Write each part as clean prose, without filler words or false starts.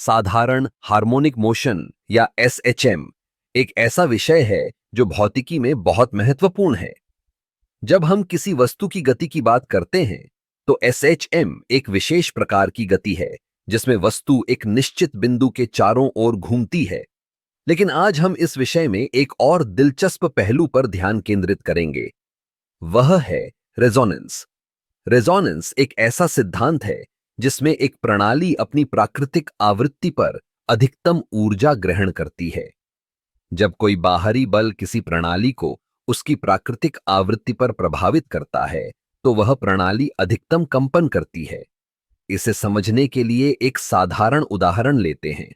साधारण harmonic motion या SHM एक ऐसा विषय है जो भौतिकी में बहुत महत्वपूर्ण है। जब हम किसी वस्तु की गति की बात करते हैं तो एसएचएम एक विशेष प्रकार की गति है जिसमें वस्तु एक निश्चित बिंदु के चारों ओर घूमती है। लेकिन आज हम इस विषय में एक और दिलचस्प पहलू पर ध्यान केंद्रित करेंगे। वह है रेजोनेंस। रेजोनेंस एक ऐसा सिद्धांत है जिसमें एक प्रणाली अपनी प्राकृतिक आवृत्ति पर अधिकतम ऊर्जा ग्रहण करती है। जब कोई बाहरी बल किसी प्रणाली को उसकी प्राकृतिक आवृत्ति पर प्रभावित करता है तो वह प्रणाली अधिकतम कंपन करती है। इसे समझने के लिए एक साधारण उदाहरण लेते हैं।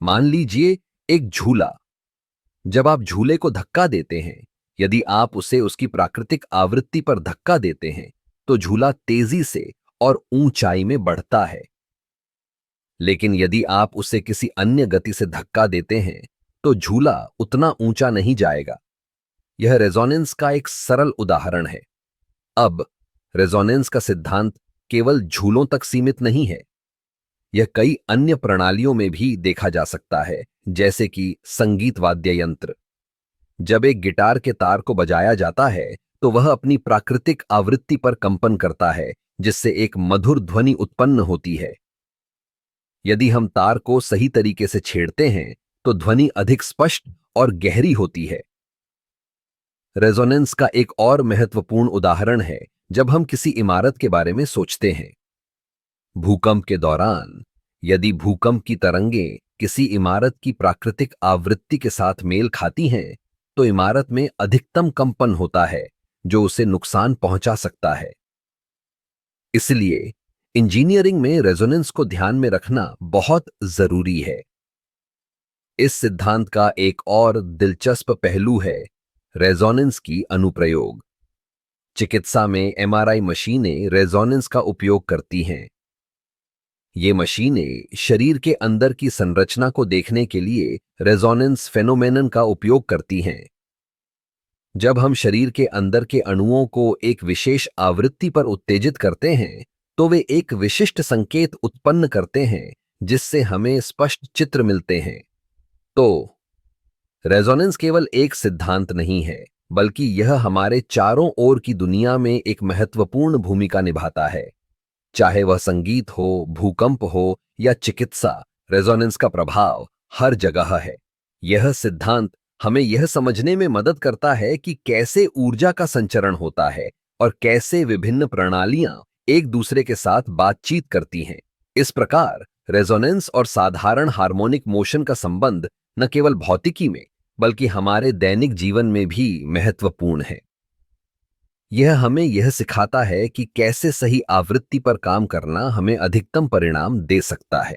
मान लीजिए एक झूला। जब आप झूले को धक्का देते हैं, यदि आप उसे उसकी प्राकृतिक आवृत्ति पर धक्का देते हैं तो झूला तेजी से और ऊंचाई में बढ़ता है। लेकिन यदि आप उसे किसी अन्य गति से धक्का देते हैं तो झूला उतना ऊंचा नहीं जाएगा। यह रेजोनेंस का एक सरल उदाहरण है। अब रेजोनेंस का सिद्धांत केवल झूलों तक सीमित नहीं है। यह कई अन्य प्रणालियों में भी देखा जा सकता है, जैसे कि संगीत वाद्य यंत्र। जब एक गिटार के तार को बजाया जाता है तो वह अपनी प्राकृतिक आवृत्ति पर कंपन करता है, जिससे एक मधुर ध्वनि उत्पन्न होती है। यदि हम तार को सही तरीके से छेड़ते हैं तो ध्वनि अधिक स्पष्ट और गहरी होती है। रेजोनेंस का एक और महत्वपूर्ण उदाहरण है जब हम किसी इमारत के बारे में सोचते हैं। भूकंप के दौरान यदि भूकंप की तरंगें किसी इमारत की प्राकृतिक आवृत्ति के साथ मेल खाती हैं तो इमारत में अधिकतम कंपन होता है जो उसे नुकसान पहुंचा सकता है। इसलिए इंजीनियरिंग में रेजोनेंस को ध्यान में रखना बहुत जरूरी है। इस सिद्धांत का एक और दिलचस्प पहलू है रेजोनेंस की अनुप्रयोग। चिकित्सा में एमआरआई मशीनें रेजोनेंस का उपयोग करती हैं। ये मशीनें शरीर के अंदर की संरचना को देखने के लिए रेजोनेंस फेनोमेनन का उपयोग करती हैं। जब हम शरीर के अंदर के अणुओं को एक विशेष आवृत्ति पर उत्तेजित करते हैं तो वे एक विशिष्ट संकेत उत्पन्न करते हैं जिससे हमें स्पष्ट चित्र मिलते हैं। तो रेजोनेंस केवल एक सिद्धांत नहीं है, बल्कि यह हमारे चारों ओर की दुनिया में एक महत्वपूर्ण भूमिका निभाता है। चाहे वह संगीत हो, भूकंप हो या चिकित्सा, रेजोनेंस का प्रभाव हर जगह है। यह सिद्धांत हमें यह समझने में मदद करता है कि कैसे ऊर्जा का संचरण होता है और कैसे विभिन्न प्रणालियां एक दूसरे के साथ बातचीत करती हैं। इस प्रकार रेजोनेंस और साधारण हार्मोनिक मोशन का संबंध न केवल भौतिकी में बल्कि हमारे दैनिक जीवन में भी महत्वपूर्ण है। यह हमें यह सिखाता है कि कैसे सही आवृत्ति पर काम करना हमें अधिकतम परिणाम दे सकता है।